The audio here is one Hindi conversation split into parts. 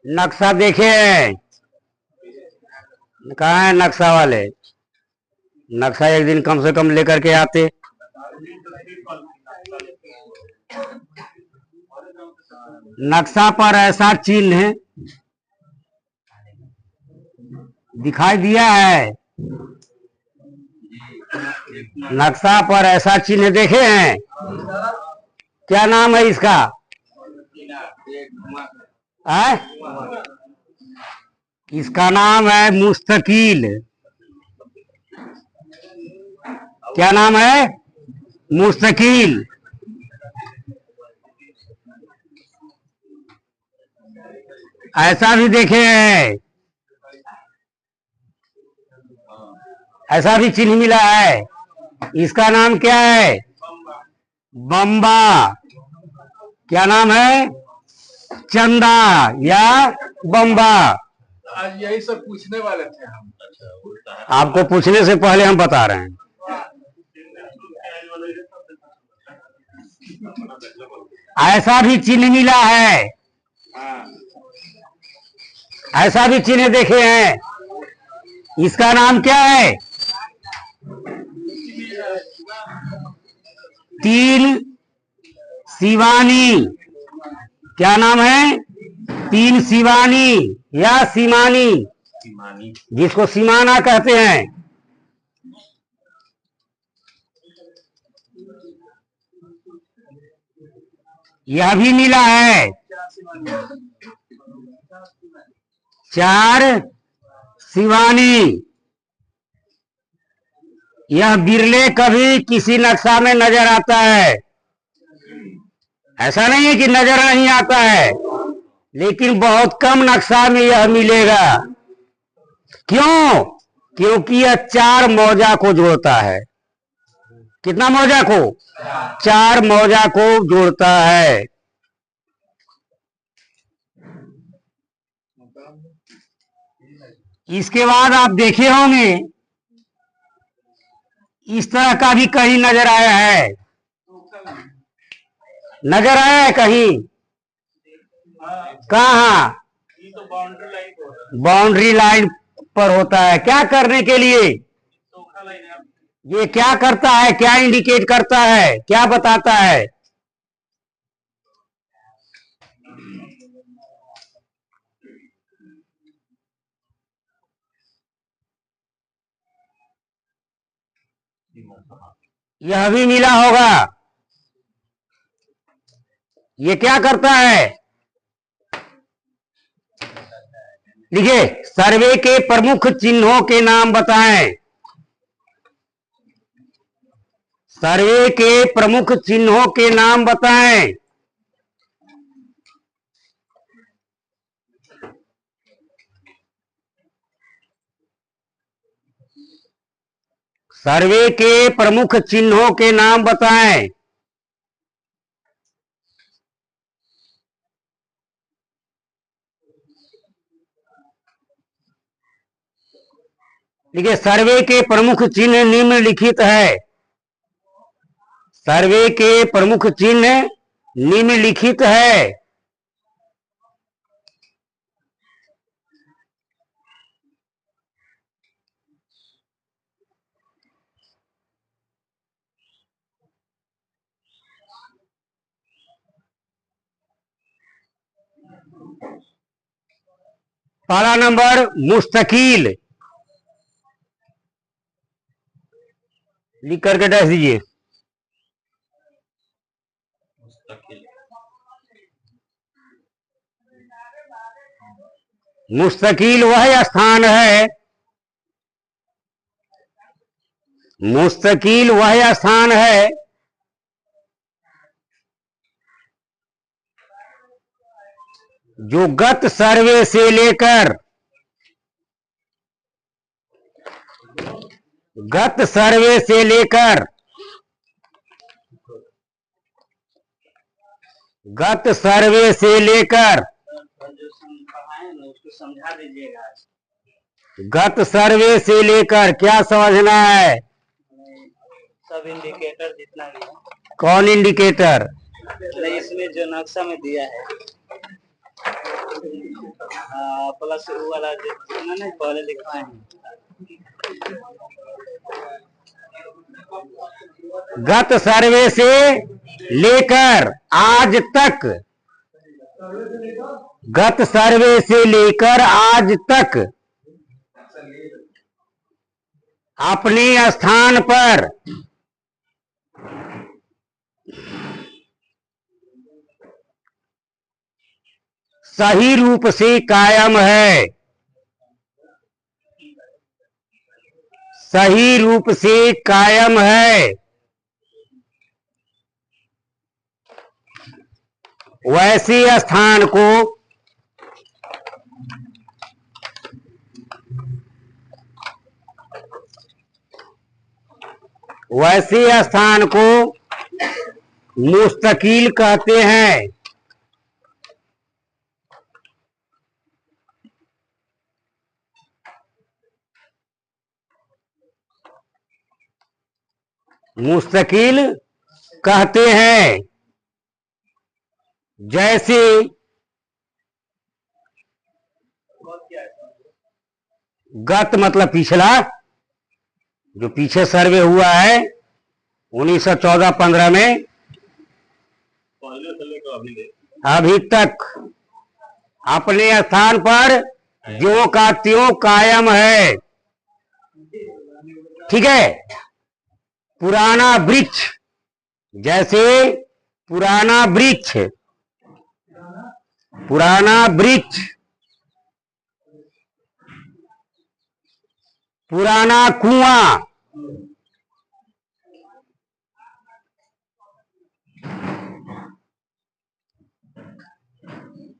नक्शा देखे हैं? कहाँ है नक्शा वाले? नक्शा एक दिन कम से कम लेकर के आते। नक्शा पर ऐसा चिन्ह दिखाई दिया है, नक्शा पर ऐसा चिन्ह देखे हैं? क्या नाम है इसका? है? इसका नाम है मुस्तकील। क्या नाम है? मुस्तकील। ऐसा भी देखे हैं, ऐसा भी चिन्ह मिला है। इसका नाम क्या है? बम्बा। क्या नाम है? चंदा या बम्बा। आज यही सब पूछने वाले थे हम। आपको पूछने से पहले हम बता रहे हैं। ऐसा भी चिन्ह मिला है, ऐसा भी चिन्ह देखे हैं। इसका नाम क्या है? तीन शिवानी। क्या नाम है? तीन शिवानी या सीमानी, जिसको सीमाना कहते हैं। यह भी मिला है। चार शिवानी। यह बिरले कभी किसी नक्शा में नजर आता है। ऐसा नहीं है कि नजर नहीं आता है, लेकिन बहुत कम नक्शा में यह मिलेगा। क्यों? क्योंकि यह चार मौजा को जोड़ता है। कितना मौजा को? चार मौजा को जोड़ता है। इसके बाद आप देखे होंगे इस तरह का भी कहीं नजर आया है। नजर आया है कहीं? कहाँ? बाउंड्री लाइन पर होता है। क्या करने के लिए? ये क्या करता है? क्या इंडिकेट करता है? क्या बताता है? यह भी मिला होगा। ये क्या करता है? देखिए, सर्वे के प्रमुख चिन्हों के नाम बताएं। सर्वे के प्रमुख चिन्हों के नाम बताएं। सर्वे के प्रमुख चिन्हों के नाम बताएं। देखिए, सर्वे के प्रमुख चिन्ह निम्नलिखित है। सर्वे के प्रमुख चिन्ह निम्नलिखित है। पहला नंबर मुस्तकील, लिख करके डैश दीजिए। मुस्तकील वह स्थान है, मुस्तकील वह स्थान है जो गत सर्वे से लेकर गत सर्वे से लेकर गत सर्वे से लेकर समझा दीजिएगा। गत सर्वे से लेकर क्या समझना है? सब इंडिकेटर जितना भी है। कौन इंडिकेटर? नहीं, इसमें जो नक्शा में दिया है प्लस वो वाला जो उन्होंने पहले लिखा है। गत सर्वे से लेकर आज तक, गत सर्वे से लेकर आज तक अपने स्थान पर सही रूप से कायम है, सही रूप से कायम है। वैसे स्थान को मुस्तकिल कहते हैं। मुस्तकिल कहते हैं। जैसे गत मतलब पिछला, जो पीछे सर्वे हुआ है 1914-15 में, अभी तक अपने स्थान पर ज्यों का त्यों कायम है। ठीक है। पुराना वृक्ष, जैसे पुराना वृक्ष, पुराना कुआं,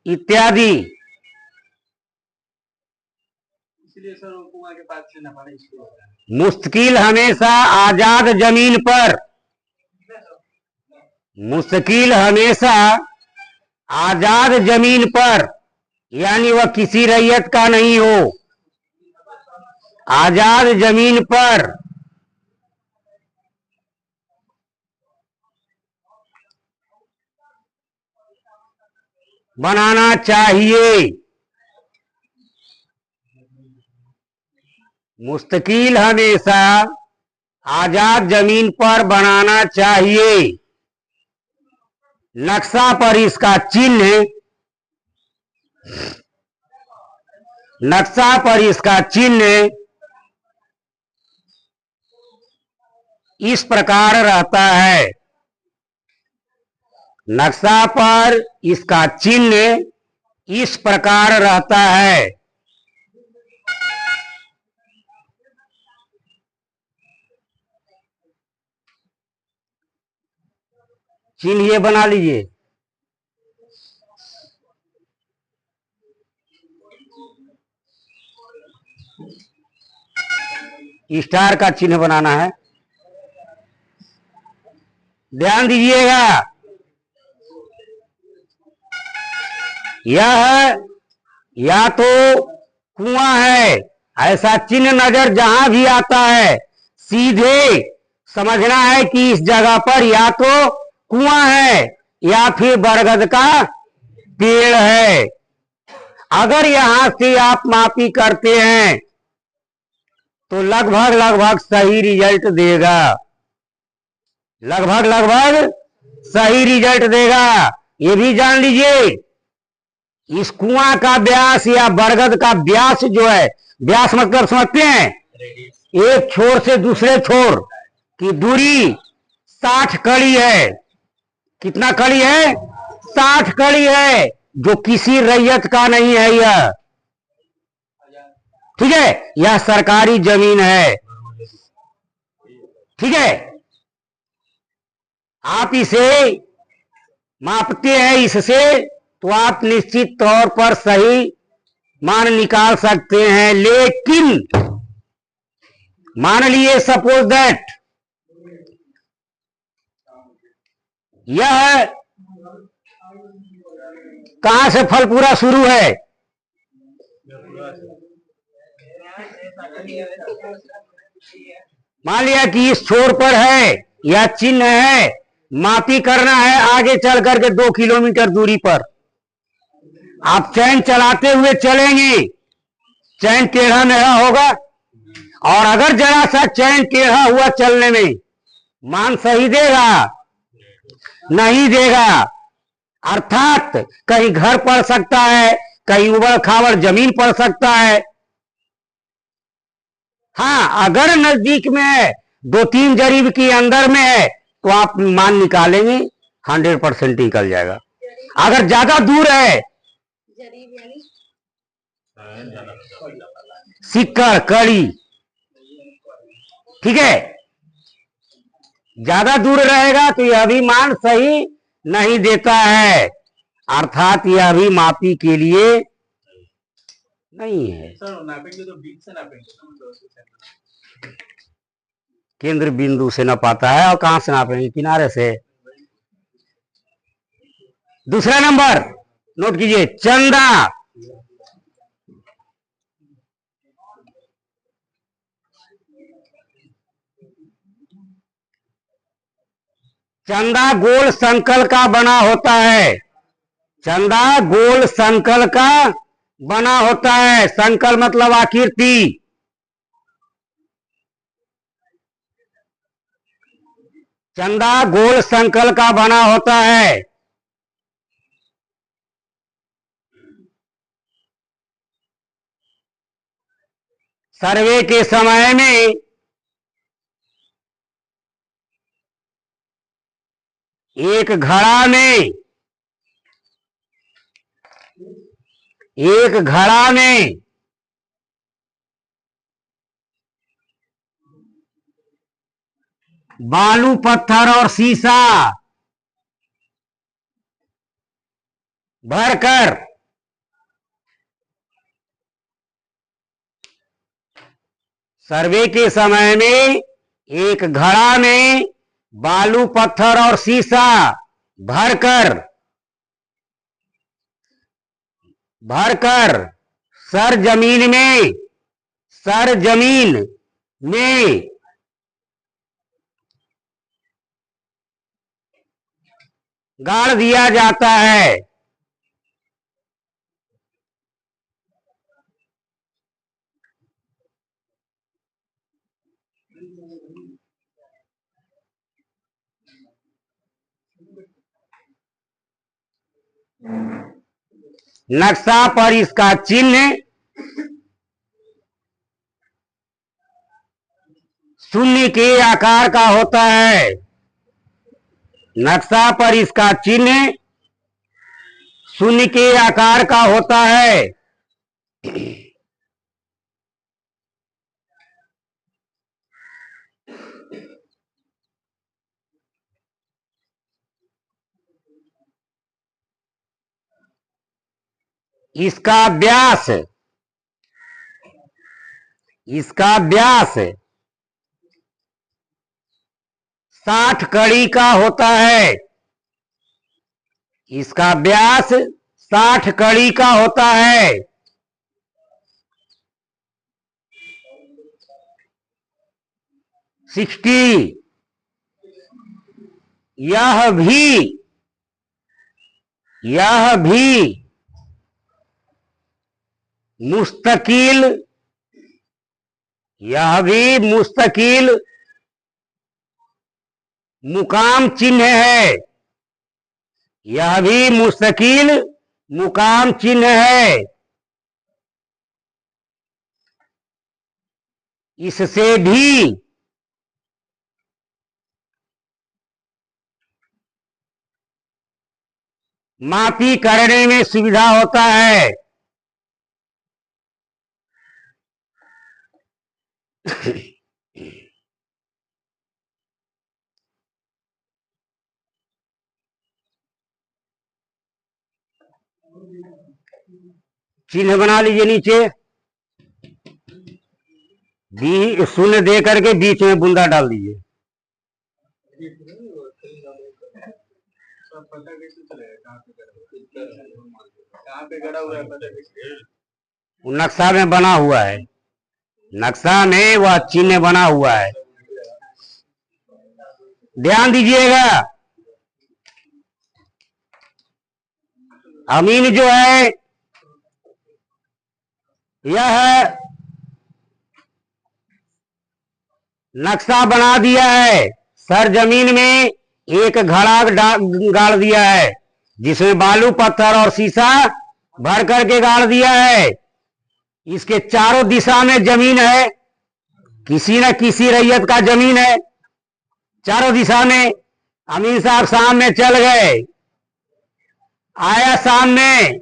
इत्यादि। इसलिए सर कुआं के पास से न पड़े। मुस्तकिल हमेशा आजाद जमीन पर, मुस्तकिल हमेशा आजाद जमीन पर, यानी वह किसी रैयत का नहीं हो, आजाद जमीन पर बनाना चाहिए। मुस्तकिल हमेशा आजाद जमीन पर बनाना चाहिए। नक्शा पर इसका चिन्ह, नक्शा पर इसका चिन्ह इस प्रकार रहता है। नक्शा पर इसका चिन्ह इस प्रकार रहता है। चिन्ह ये बना लीजिए। स्टार का चिन्ह बनाना है। ध्यान दीजिएगा, यह या तो कुआं है, ऐसा चिन्ह नजर जहां भी आता है सीधे समझना है कि इस जगह पर या तो कुआं है या फिर बरगद का पेड़ है। अगर यहां से आप मापी करते हैं तो लगभग सही रिजल्ट देगा, लगभग सही रिजल्ट देगा। ये भी जान लीजिए, इस कुआं का व्यास या बरगद का व्यास जो है, व्यास मतलब समझते हैं, एक छोर से दूसरे छोर की दूरी 60 कड़ी है। कितना कड़ी है? 60 कड़ी है, जो किसी रैयत का नहीं है यह। ठीक है, यह सरकारी जमीन है। ठीक है, आप इसे मापते हैं इससे, तो आप निश्चित तौर पर सही मान निकाल सकते हैं। लेकिन मान लिए सपोज दैट यह कहां से फलपुरा शुरू है? मान लिया कि इस छोर पर है, यह चिन्ह है, मापी करना है आगे चल करके 2 किलोमीटर दूरी पर। आप चैन चलाते हुए चलेंगे, चैन टेढ़ा मेढ़ा होगा, और अगर जरा सा चैन टेढ़ा हुआ चलने में मान सही देगा, नहीं देगा। अर्थात कहीं घर पड़ सकता है, कहीं उबड़ खाबड़ जमीन पड़ सकता है। हाँ, अगर नजदीक में है, 2-3 जरीब की अंदर में है, तो आप मान निकालेंगे 100% निकल जाएगा। अगर ज्यादा दूर है, सिक्कर कड़ी, ठीक है, ज्यादा दूर रहेगा तो यह भी मान सही नहीं देता है, अर्थात यह भी मापी के लिए नहीं है। सर नापेंगे तो बीच से नापेंगे, केंद्र बिंदु से न पाता है, और कहां से नापेंगे? किनारे से। दूसरा नंबर नोट कीजिए, चंदा। चंदा गोल संकल का बना होता है। चंदा गोल संकल का बना होता है। संकल मतलब आकृति। चंदा गोल संकल का बना होता है। सर्वे के समय में एक घड़ा में बालू पत्थर और शीशा भरकर सर्वे के समय में एक घड़ा में बालू पत्थर और शीशा भरकर सरजमीन में गाड़ दिया जाता है। नक्शा पर इसका चिन्ह शून्य के आकार का होता है। नक्शा पर इसका चिन्ह शून्य के आकार का होता है। इसका व्यास 60 कड़ी का होता है। इसका व्यास 60 कड़ी का होता है। यह भी मुस्तकिल मुकाम चिन्ह है। यह भी मुस्तकिल मुकाम चिन्ह है। इससे भी मापी करने में सुविधा होता है। चिन्ह बना लीजिए नीचे, शून्य दे करके बीच में बूंदा डाल दीजिए। पता कैसे चलेगा कहाँ पे गड़ा हुआ है, पता कैसे? वो नक्शा में बना हुआ है। नक्शा में वह चिन्ह बना हुआ है। ध्यान दीजिएगा, अमीन जो है यह नक्शा बना दिया है, सरजमीन में एक घड़ा गाड़ दिया है जिसमें बालू पत्थर और शीशा भर करके गाड़ दिया है। इसके चारों दिशा में जमीन है, किसी न किसी रैयत का जमीन है चारों दिशा में। अमीन साहब शाम में चल गए, आया शाम में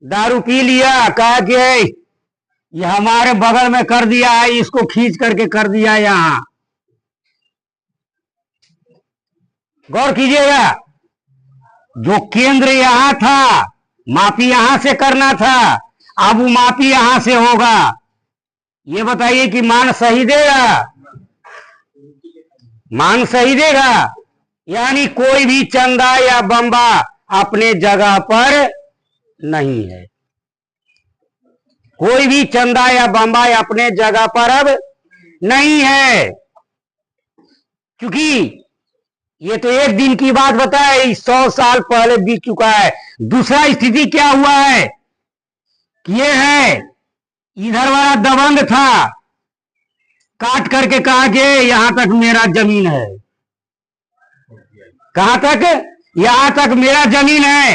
दारू पी लिया, कहा कि ये हमारे बगल में कर दिया है, इसको खींच करके कर दिया यहां। गौर कीजिएगा, जो केंद्र यहां था, मापी यहां से करना था, अब वो मापी यहां से होगा। ये बताइए कि मान सही देगा? मान सही देगा? यानी कोई भी चंदा या बम्बा अपने जगह पर नहीं है, कोई भी चंदा या बम्बा अपने जगह पर अब नहीं है, क्योंकि ये तो एक दिन की बात बताए, 100 साल पहले बीत चुका है। दूसरा स्थिति क्या हुआ है कि ये है, इधर वाला दबंग था, काट करके कहा कि यहां तक मेरा जमीन है। कहां तक? यहां तक मेरा जमीन है।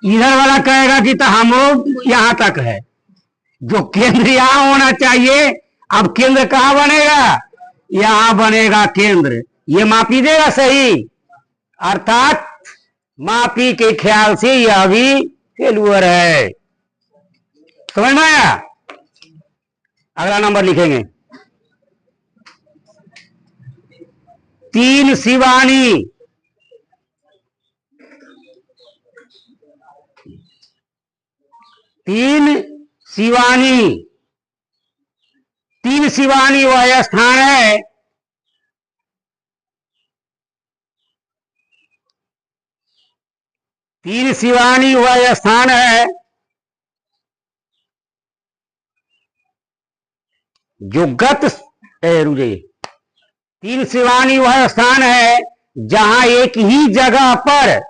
इधर वाला कहेगा कि तो हम लोग यहां तक है। जो केंद्र यहां होना चाहिए, अब केंद्र कहां बनेगा? यहां बनेगा केंद्र। ये मापी देगा सही? अर्थात मापी के ख्याल से यह भी फेलुअर है। समझ में आया? अगला नंबर लिखेंगे, 3 शिवानी। 3 शिवानी। 3 शिवानी वह स्थान है तीन शिवानी वह स्थान है जो गत रुझे। 3 शिवानी वह स्थान है जहां एक ही जगह पर,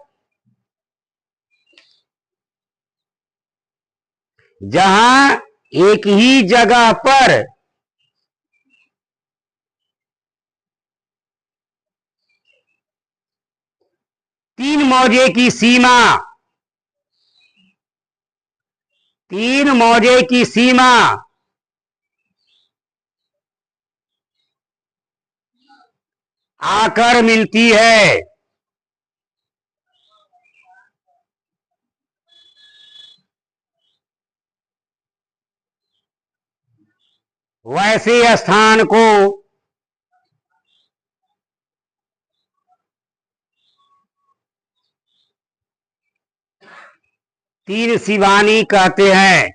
जहां एक ही जगह पर तीन मौजे की सीमा, 3 मौजे की सीमा आकर मिलती है। वैसे स्थान को तीन शिवानी कहते हैं।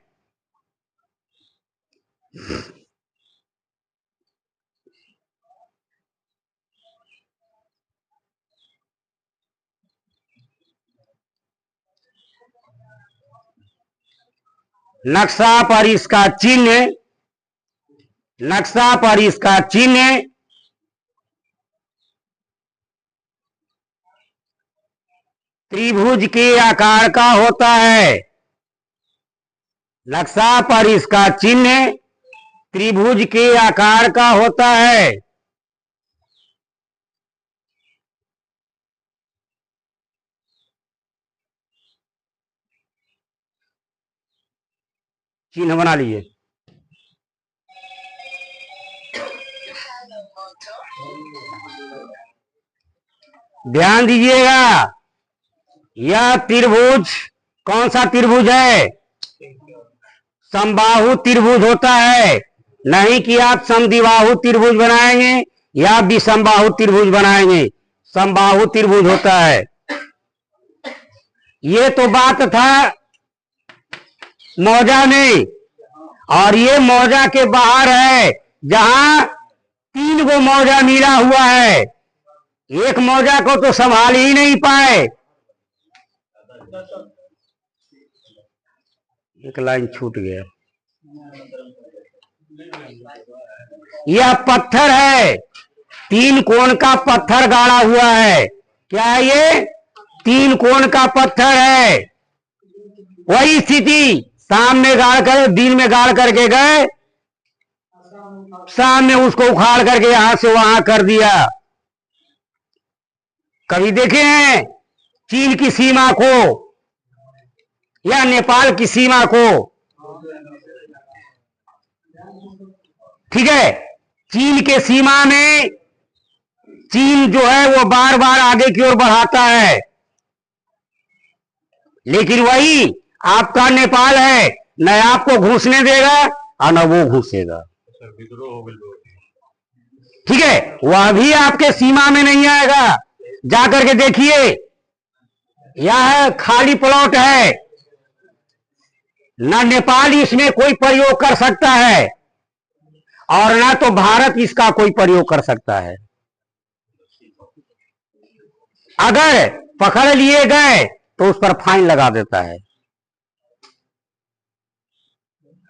नक्शा पर इसका चिन्ह, नक्शा पर इसका चिन्ह त्रिभुज के आकार का होता है। नक्शा पर इसका चिन्ह त्रिभुज के आकार का होता है। चिन्ह बना लीजिए। ध्यान दीजिएगा, यह त्रिभुज कौन सा त्रिभुज है? समबाहु त्रिभुज होता है। नहीं कि आप समद्विबाहु त्रिभुज बनाएंगे या विषमबाहु त्रिभुज बनाएंगे, समबाहु त्रिभुज होता है। ये तो बात था मौजा में, और ये मौजा के बाहर है जहां 3 गो मौजा मिला हुआ है। एक मौजा को तो संभाल ही नहीं पाए। एक लाइन छूट गया। यह पत्थर है, 3 कोण का पत्थर गाड़ा हुआ है। क्या है ये? तीन कोण का पत्थर है। वही स्थिति शाम में गाड़ कर, दिन में गाड़ करके गए, शाम में उसको उखाड़ करके यहां से वहां कर दिया। कभी देखे हैं चीन की सीमा को या नेपाल की सीमा को? ठीक है, चीन के सीमा में चीन जो है वो बार बार आगे की ओर बढ़ाता है, लेकिन वही आपका नेपाल है, न आपको घुसने देगा और न वो घुसेगा। ठीक है, वह भी आपके सीमा में नहीं आएगा। जाकर के देखिए, यह खाली प्लॉट है, न नेपाल इसमें कोई प्रयोग कर सकता है और ना तो भारत इसका कोई प्रयोग कर सकता है। अगर पकड़ लिए गए तो उस पर फाइन लगा देता है।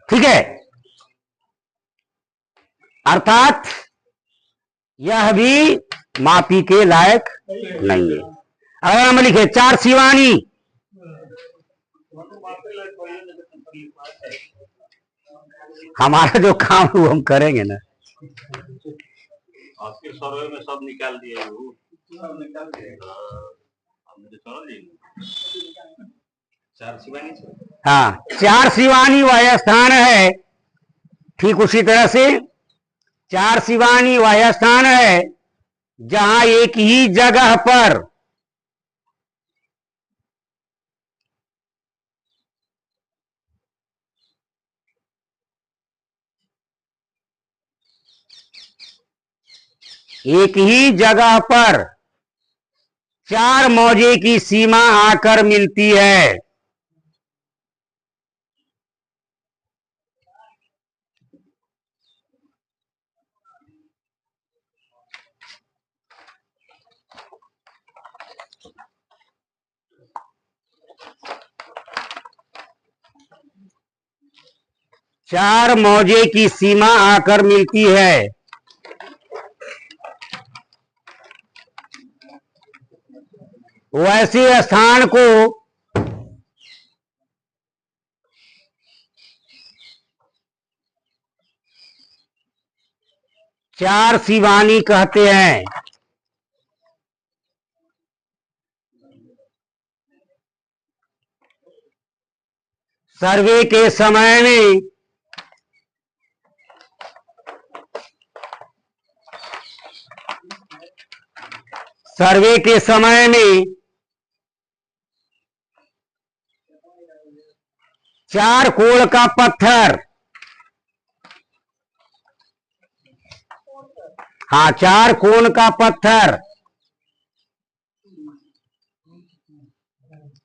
ठीक है, अर्थात यह भी मापी के लायक नहीं है। अगर हम लिखे चार शिवानी, हमारा जो काम है वो हम करेंगे ना। आपके सर्वे में सब निकाल दिए वो। चार शिवानी से। हाँ, चार शिवानी वह स्थान है, ठीक उसी तरह से चार शिवानी वह स्थान है जहां एक ही जगह पर एक ही जगह पर चार मौजे की सीमा आकर मिलती है। चार मौजे की सीमा आकर मिलती है। वैसे स्थान को चार शिवानी कहते हैं। सर्वे के समय में चार कोण का पत्थर, हाँ चार कोण का पत्थर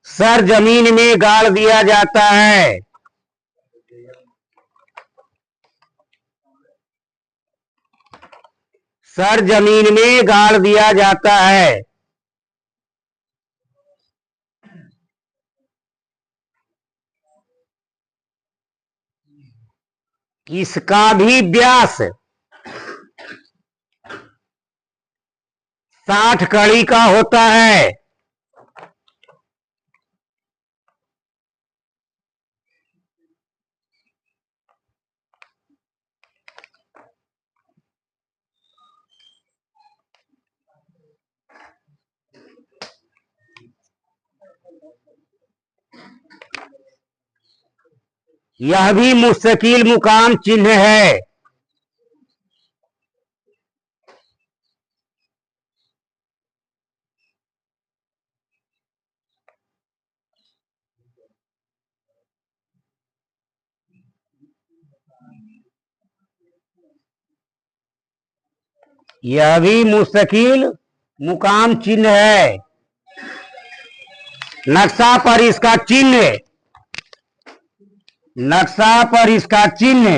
सर जमीन में गाड़ दिया जाता है। सर जमीन में गाड़ दिया जाता है। इसका भी व्यास 60 कड़ी का होता है। यह भी मुस्तकिल मुकाम चिन्ह है। यह भी मुस्तकिल मुकाम चिन्ह है। नक्शा पर इसका चिन्ह, नक्शा पर इसका चिन्ह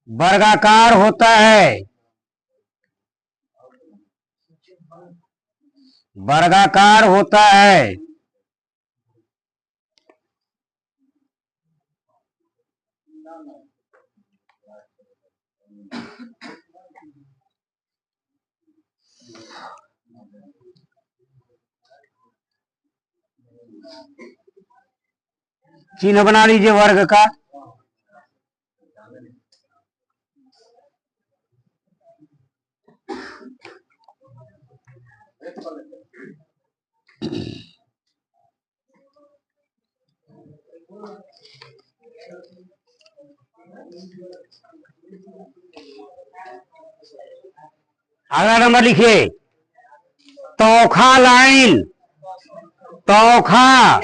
वर्गाकार होता है। वर्गाकार होता है। चिन्ह बना लीजिए वर्ग का। अगला नंबर लिखिए, तोखा लाइन, तोखा,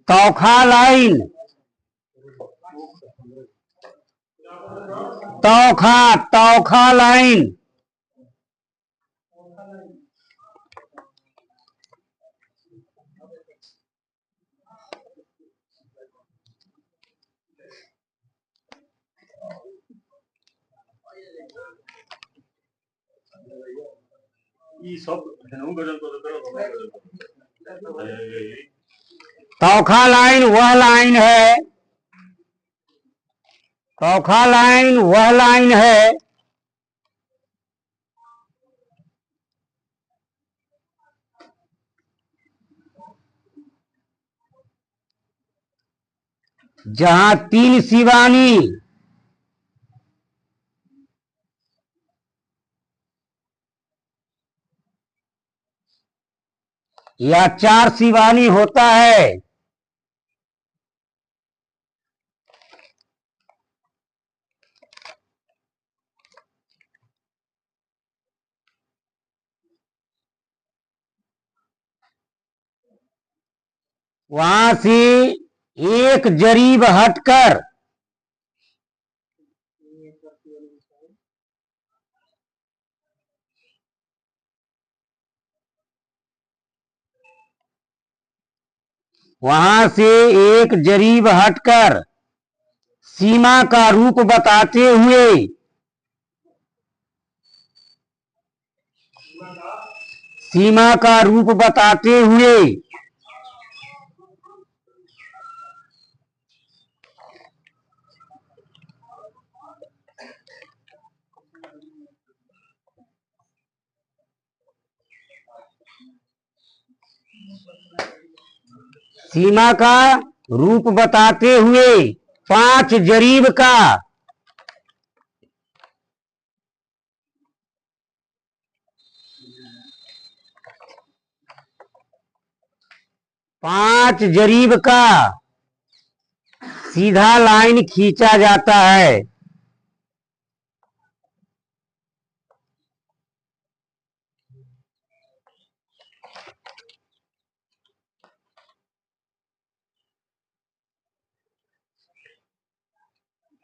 तोखा लाइन, तोखा, तोखा लाइन। ये सब हेनू गजल को तोखा लाइन वह लाइन है, तोखा लाइन वह लाइन है जहां 3 शिवानी या 4 शिवानी होता है। वहां से एक जरीब हटकर वहां से एक जरीब हटकर सीमा का रूप बताते हुए सीमा का रूप बताते हुए सीमा का रूप बताते हुए 5 जरीब का 5 जरीब का सीधा लाइन खींचा जाता है।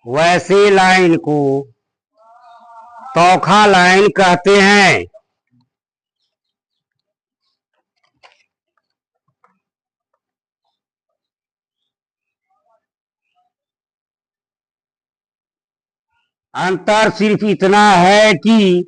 वैसे लाइन को तोखा लाइन कहते हैं। अंतर सिर्फ इतना है कि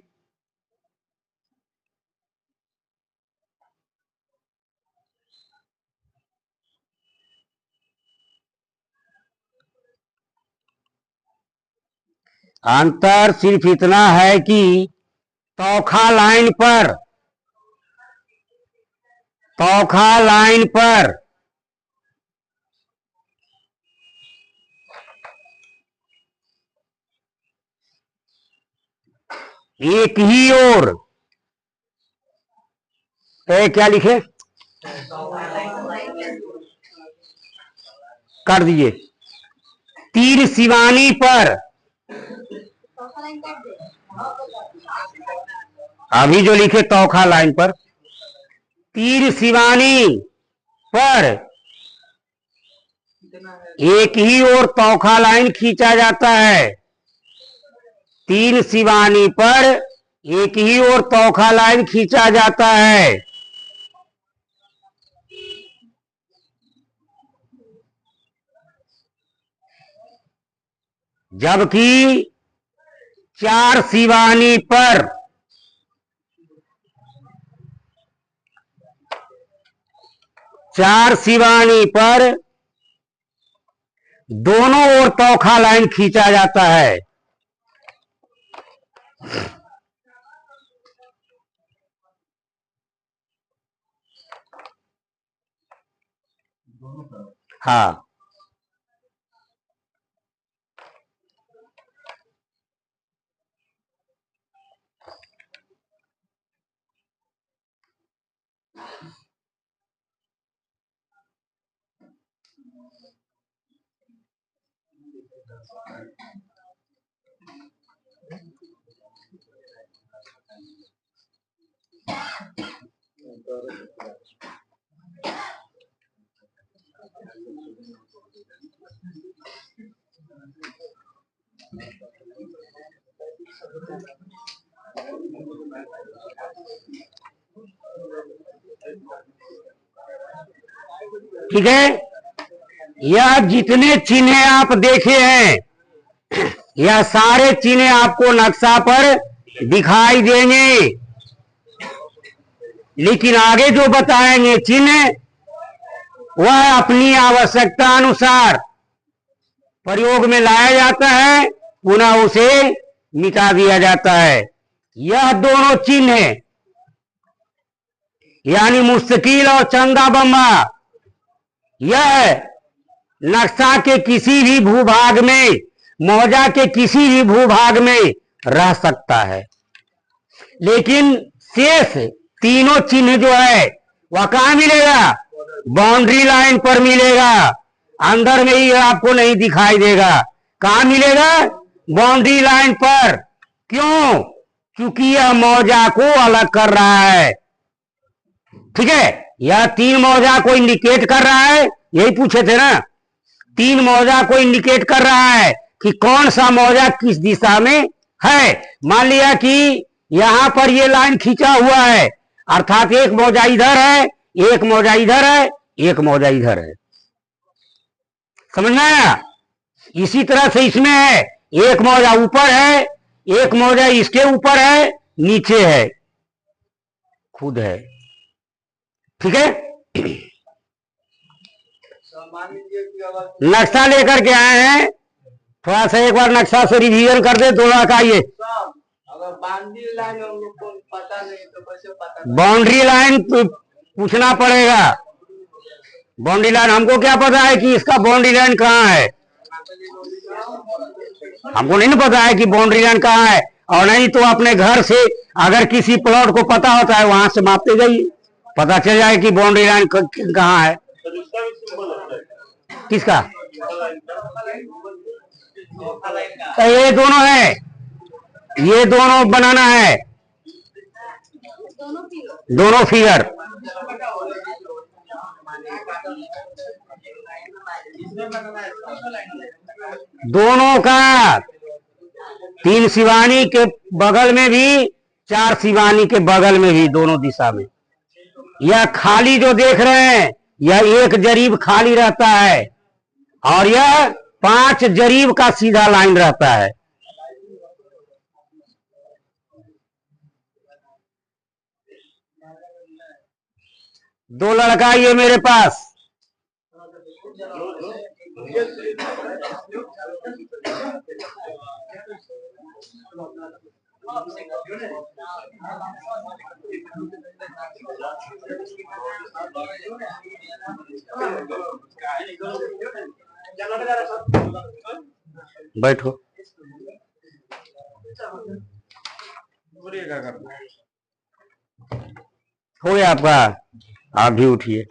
अंतर सिर्फ इतना है कि तोखा लाइन पर तोखा लाइन पर एक ही ओर क्या लिखे कर दिए, तीर शिवानी पर अभी जो लिखे तोखा लाइन पर तीर शिवानी पर एक ही ओर तोखा लाइन खींचा जाता है। 3 शिवानी पर एक ही ओर तोखा लाइन खींचा जाता है। जबकि 4 शिवानी पर दोनों ओर तोखा लाइन खींचा जाता है। हाँ, ठीक है। यह जितने चिन्ह आप देखे हैं, यह सारे चिन्ह आपको नक्शा पर दिखाई देंगे, लेकिन आगे जो बताएंगे चिन्ह वह अपनी आवश्यकता अनुसार प्रयोग में लाया जाता है, पुनः उसे मिटा दिया जाता है। यह दोनों चिन्ह यानी मुस्तकिल और चंदा बम्बा, यह नक्शा के किसी भी भूभाग में, मौजा के किसी भी भूभाग में रह सकता है, लेकिन शेष तीनों चिन्ह जो है वह कहाँ मिलेगा? बाउंड्री लाइन पर मिलेगा, अंदर में ही आपको नहीं दिखाई देगा। कहाँ मिलेगा? बाउंड्री लाइन पर। क्यों? क्योंकि यह मौजा को अलग कर रहा है। ठीक है, यह तीन मौजा को इंडिकेट कर रहा है, यही पूछे थे ना, तीन मौजा को इंडिकेट कर रहा है कि कौन सा मौजा किस दिशा में है। मान लिया कि यहां पर ये लाइन खींचा हुआ है, अर्थात एक मौजा इधर है, एक मौजा इधर है, एक मौजा इधर है। समझ में आया? इसी तरह से इसमें है, एक मौजा ऊपर है, एक मौजा इसके ऊपर है, नीचे है, खुद है। ठीक है, मान लीजिए कि अगर नक्शा लेकर के आए हैं, थोड़ा सा एक बार नक्शा से रिवीजन कर दे, थोड़ा का ये अगर बाउंड्री लाइन हम लोग को पता नहीं तो कैसे पता? बाउंड्री लाइन पूछना पड़ेगा। बाउंड्री लाइन हमको क्या पता है कि इसका बाउंड्री लाइन कहाँ है? हमको नहीं ना पता है कि बाउंड्री लाइन कहाँ है, और नहीं तो अपने घर से अगर किसी प्लॉट को पता होता है वहां से मापते जाइए, पता चल जाए कि बाउंड्री लाइन कहाँ है। किसका? तो ये दोनों है, ये दोनों बनाना है, दोनों फिगर। दोनों का, तीन शिवानी के बगल में भी, चार शिवानी के बगल में भी, दोनों दिशा में। यह खाली जो देख रहे हैं, यह एक जरीब खाली रहता है, और यह 5 जरीब का सीधा लाइन रहता है। दो लड़का ये मेरे पास, बैठो, हो गया आपका, आप भी उठिए।